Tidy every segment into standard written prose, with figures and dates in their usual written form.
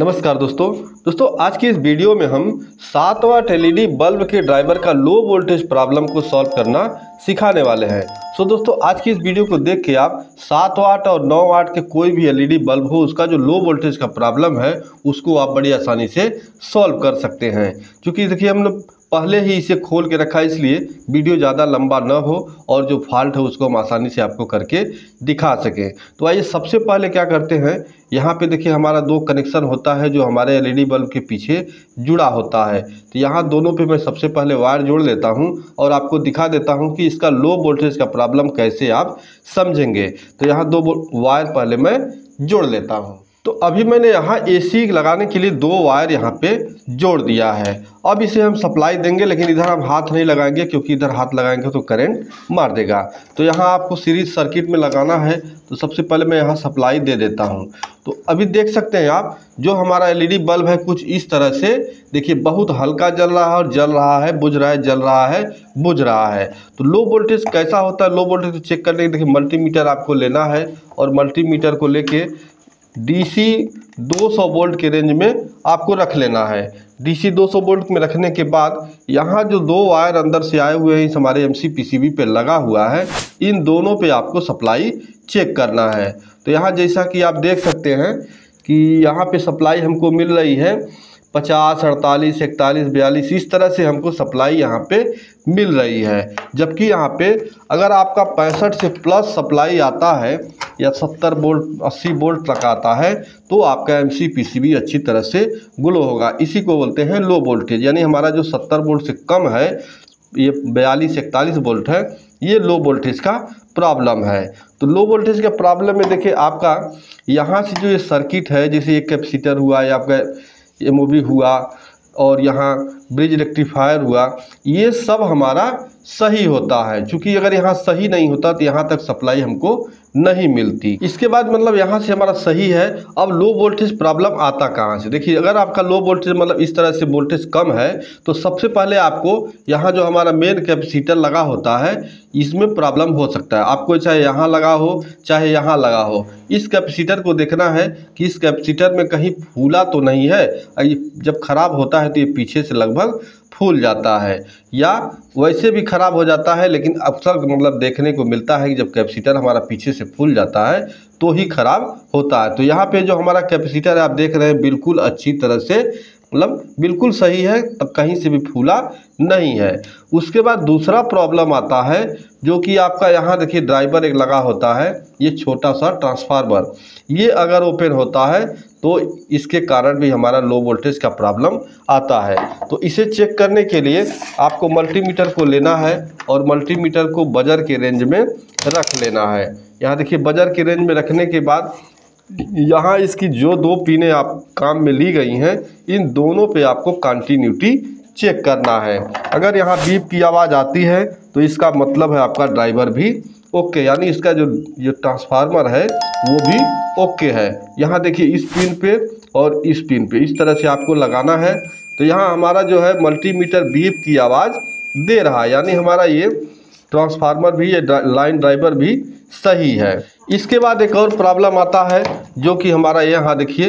नमस्कार दोस्तों आज की इस वीडियो में हम 7 वाट एलईडी बल्ब के ड्राइवर का लो वोल्टेज प्रॉब्लम को सॉल्व करना सिखाने वाले हैं। दोस्तों आज की इस वीडियो को देख के आप 7 वाट और 9 वाट के कोई भी एलईडी बल्ब हो उसका जो लो वोल्टेज का प्रॉब्लम है उसको आप बड़ी आसानी से सॉल्व कर सकते हैं। क्योंकि देखिए हमने पहले ही इसे खोल के रखा है, इसलिए वीडियो ज़्यादा लंबा ना हो और जो फॉल्ट है उसको हम आसानी से आपको करके दिखा सकें। तो आइए सबसे पहले क्या करते हैं, यहाँ पे देखिए हमारा 2 कनेक्शन होता है जो हमारे एलईडी बल्ब के पीछे जुड़ा होता है। तो यहाँ दोनों पे मैं सबसे पहले वायर जोड़ लेता हूँ और आपको दिखा देता हूँ कि इसका लो वोल्टेज का प्रॉब्लम कैसे आप समझेंगे। तो यहाँ 2 वायर पहले मैं जोड़ लेता हूँ। तो अभी मैंने यहाँ एसी लगाने के लिए 2 वायर यहाँ पे जोड़ दिया है। अब इसे हम सप्लाई देंगे, लेकिन इधर हम हाथ नहीं लगाएंगे क्योंकि इधर हाथ लगाएंगे तो करंट मार देगा। तो यहाँ आपको सीरीज सर्किट में लगाना है। तो सबसे पहले मैं यहाँ सप्लाई दे देता हूँ। तो अभी देख सकते हैं आप जो हमारा एलईडी बल्ब है कुछ इस तरह से देखिए, बहुत हल्का जल रहा है और जल रहा है, बुझ रहा है, जल रहा है, बुझ रहा है। तो लो वोल्टेज कैसा होता है, लो वोल्टेज को चेक करने के देखिए मल्टीमीटर आपको लेना है और मल्टीमीटर को लेके डीसी 200 वोल्ट के रेंज में आपको रख लेना है। डीसी 200 वोल्ट में रखने के बाद यहाँ जो 2 वायर अंदर से आए हुए हैं इस हमारे एमसी पीसीबी पे लगा हुआ है, इन दोनों पे आपको सप्लाई चेक करना है। तो यहाँ जैसा कि आप देख सकते हैं कि यहाँ पे सप्लाई हमको मिल रही है 50, 48, 41, 42 इस तरह से हमको सप्लाई यहाँ पे मिल रही है। जबकि यहाँ पे अगर आपका 65 से प्लस सप्लाई आता है या 70 वोल्ट 80 वोल्ट तक आता है तो आपका एमसी पीसीबी अच्छी तरह से ग्लो होगा। इसी को बोलते हैं लो वोल्टेज। यानी हमारा जो 70 वोल्ट से कम है, ये 42 41 वोल्ट है, ये लो वोल्टेज का प्रॉब्लम है। तो लो वोल्टेज का प्रॉब्लम में देखिए आपका यहाँ से जो ये सर्किट है, जैसे एक कैपेसिटर हुआ या आपका एमओबी हुआ और यहाँ ब्रिज रेक्टिफायर हुआ, ये सब हमारा सही होता है। क्योंकि अगर यहाँ सही नहीं होता तो यहाँ तक सप्लाई हमको नहीं मिलती। इसके बाद मतलब यहाँ से हमारा सही है। अब लो वोल्टेज प्रॉब्लम आता कहाँ से, देखिए अगर आपका लो वोल्टेज मतलब इस तरह से वोल्टेज कम है तो सबसे पहले आपको यहाँ जो हमारा मेन कैपेसिटर लगा होता है इसमें प्रॉब्लम हो सकता है। आपको चाहे यहाँ लगा हो चाहे यहाँ लगा हो, इस कैपेसिटर को देखना है कि इस कैपेसिटर में कहीं फूला तो नहीं है। जब ख़राब होता है तो ये पीछे से लगभग फूल जाता है या वैसे भी ख़राब हो जाता है, लेकिन अक्सर मतलब देखने को मिलता है कि जब कैपेसिटर हमारा पीछे से फूल जाता है तो ही ख़राब होता है। तो यहाँ पे जो हमारा कैपेसिटर है आप देख रहे हैं बिल्कुल अच्छी तरह से मतलब बिल्कुल सही है, तब कहीं से भी फूला नहीं है। उसके बाद दूसरा प्रॉब्लम आता है जो कि आपका यहाँ देखिए ड्राइवर एक लगा होता है, ये छोटा सा ट्रांसफार्मर, ये अगर ओपन होता है तो इसके कारण भी हमारा लो वोल्टेज का प्रॉब्लम आता है। तो इसे चेक करने के लिए आपको मल्टीमीटर को लेना है और मल्टीमीटर को बजर के रेंज में रख लेना है। यहाँ देखिए बजर के रेंज में रखने के बाद यहाँ इसकी जो 2 पिनें आप काम में ली गई हैं इन दोनों पे आपको कंटिन्यूटी चेक करना है। अगर यहाँ बीप की आवाज़ आती है तो इसका मतलब है आपका ड्राइवर भी ओके, यानी इसका जो ट्रांसफार्मर है वो भी ओके है। यहाँ देखिए इस पिन पे और इस पिन पे इस तरह से आपको लगाना है। तो यहाँ हमारा जो है मल्टीमीटर बीप की आवाज़ दे रहा है, यानी हमारा ये ट्रांसफार्मर भी, ये लाइन ड्राइवर भी सही है। इसके बाद एक और प्रॉब्लम आता है जो कि हमारा यहाँ देखिए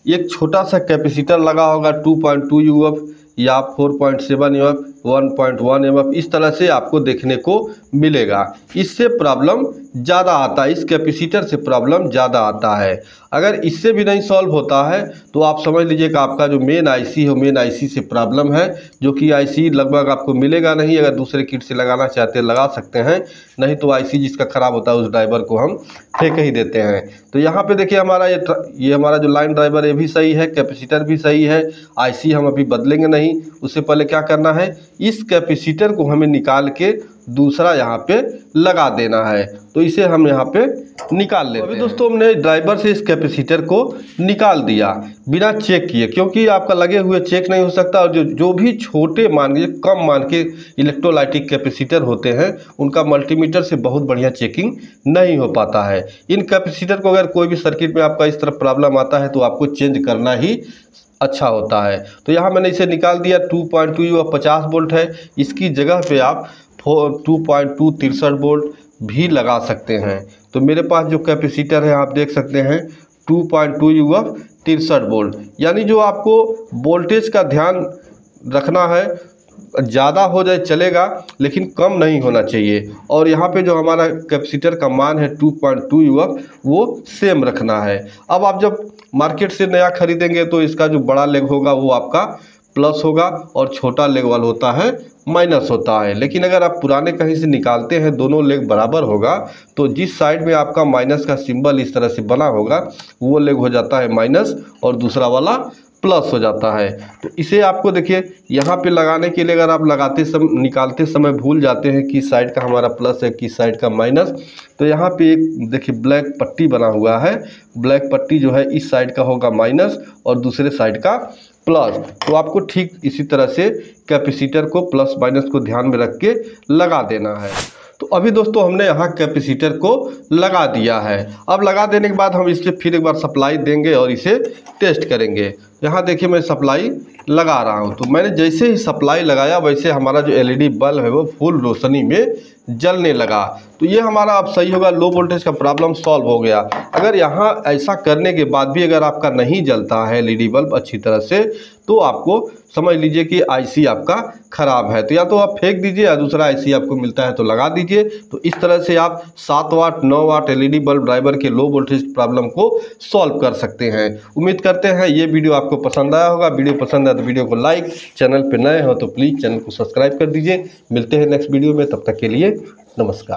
एक छोटा सा कैपेसिटर लगा होगा 2.2 UF या 4.7 UF 1.1 MF इस तरह से आपको देखने को मिलेगा। इससे प्रॉब्लम ज़्यादा आता है, इस कैपेसिटर से प्रॉब्लम ज़्यादा आता है। अगर इससे भी नहीं सॉल्व होता है तो आप समझ लीजिए कि आपका जो मेन आईसी है मेन आईसी से प्रॉब्लम है, जो कि आईसी लगभग आपको मिलेगा नहीं। अगर दूसरे किट से लगाना चाहते हैं लगा सकते हैं, नहीं तो आईसी जिसका ख़राब होता है उस ड्राइवर को हम फेंक ही देते हैं। तो यहाँ पे देखिए हमारा ये हमारा जो लाइन ड्राइवर ये भी सही है, कैपेसिटर भी सही है, आईसी हम अभी बदलेंगे नहीं। उससे पहले क्या करना है, इस कैपेसिटर को हमें निकाल के दूसरा यहाँ पे लगा देना है। तो इसे हम यहाँ पे निकाल लेते हैं। अभी दोस्तों हमने ड्राइवर से इस कैपेसिटर को निकाल दिया बिना चेक किए, क्योंकि आपका लगे हुए चेक नहीं हो सकता। और जो भी छोटे मान के कम मान के इलेक्ट्रोलाइटिक कैपेसिटर होते हैं उनका मल्टीमीटर से बहुत बढ़िया चेकिंग नहीं हो पाता है। इन कैपेसिटर को अगर कोई भी सर्किट में आपका इस तरह प्रॉब्लम आता है तो आपको चेंज करना ही अच्छा होता है। तो यहाँ मैंने इसे निकाल दिया। 2.2 UF 50 वोल्ट है, इसकी जगह पे आप 2.2 63 वोल्ट भी लगा सकते हैं। तो मेरे पास जो कैपेसिटर है आप देख सकते हैं 2.2 UF 63 वोल्ट। यानी जो आपको वोल्टेज का ध्यान रखना है, ज़्यादा हो जाए चलेगा लेकिन कम नहीं होना चाहिए। और यहाँ पे जो हमारा कैपेसिटर का मान है 2.2 UF वो सेम रखना है। अब आप जब मार्केट से नया खरीदेंगे तो इसका जो बड़ा लेग होगा वो आपका प्लस होगा और छोटा लेग वाला होता है माइनस होता है। लेकिन अगर आप पुराने कहीं से निकालते हैं दोनों लेग बराबर होगा तो जिस साइड में आपका माइनस का सिंबल इस तरह से बना होगा वो लेग हो जाता है माइनस और दूसरा वाला प्लस हो जाता है। तो इसे आपको देखिए यहाँ पे लगाने के लिए अगर आप निकालते समय भूल जाते हैं किस साइड का हमारा प्लस है किस साइड का माइनस, तो यहाँ पे एक देखिए ब्लैक पट्टी बना हुआ है। ब्लैक पट्टी जो है इस साइड का होगा माइनस और दूसरे साइड का प्लस। तो आपको ठीक इसी तरह से कैपेसिटर को प्लस माइनस को ध्यान में रख के लगा देना है। तो अभी दोस्तों हमने यहाँ कैपेसिटर को लगा दिया है। अब लगा देने के बाद हम इसे फिर एक बार सप्लाई देंगे और इसे टेस्ट करेंगे। यहाँ देखिए मैं सप्लाई लगा रहा हूँ, तो मैंने जैसे ही सप्लाई लगाया वैसे हमारा जो LED बल्ब है वो फुल रोशनी में जलने लगा। तो ये हमारा अब सही होगा, लो वोल्टेज का प्रॉब्लम सॉल्व हो गया। अगर यहाँ ऐसा करने के बाद भी अगर आपका नहीं जलता है LED बल्ब अच्छी तरह से तो आपको समझ लीजिए कि IC आपका ख़राब है। तो या तो आप फेंक दीजिए या दूसरा IC आपको मिलता है तो लगा दीजिए। तो इस तरह से आप 7 वाट 9 वाट LED बल्ब ड्राइवर के लो वोल्टेज प्रॉब्लम को सॉल्व कर सकते हैं। उम्मीद करते हैं ये वीडियो आपको पसंद आया होगा। वीडियो पसंद आया तो वीडियो को लाइक, चैनल पर नए हो तो प्लीज़ चैनल को सब्सक्राइब कर दीजिए। मिलते हैं नेक्स्ट वीडियो में, तब तक के लिए नमस्कार।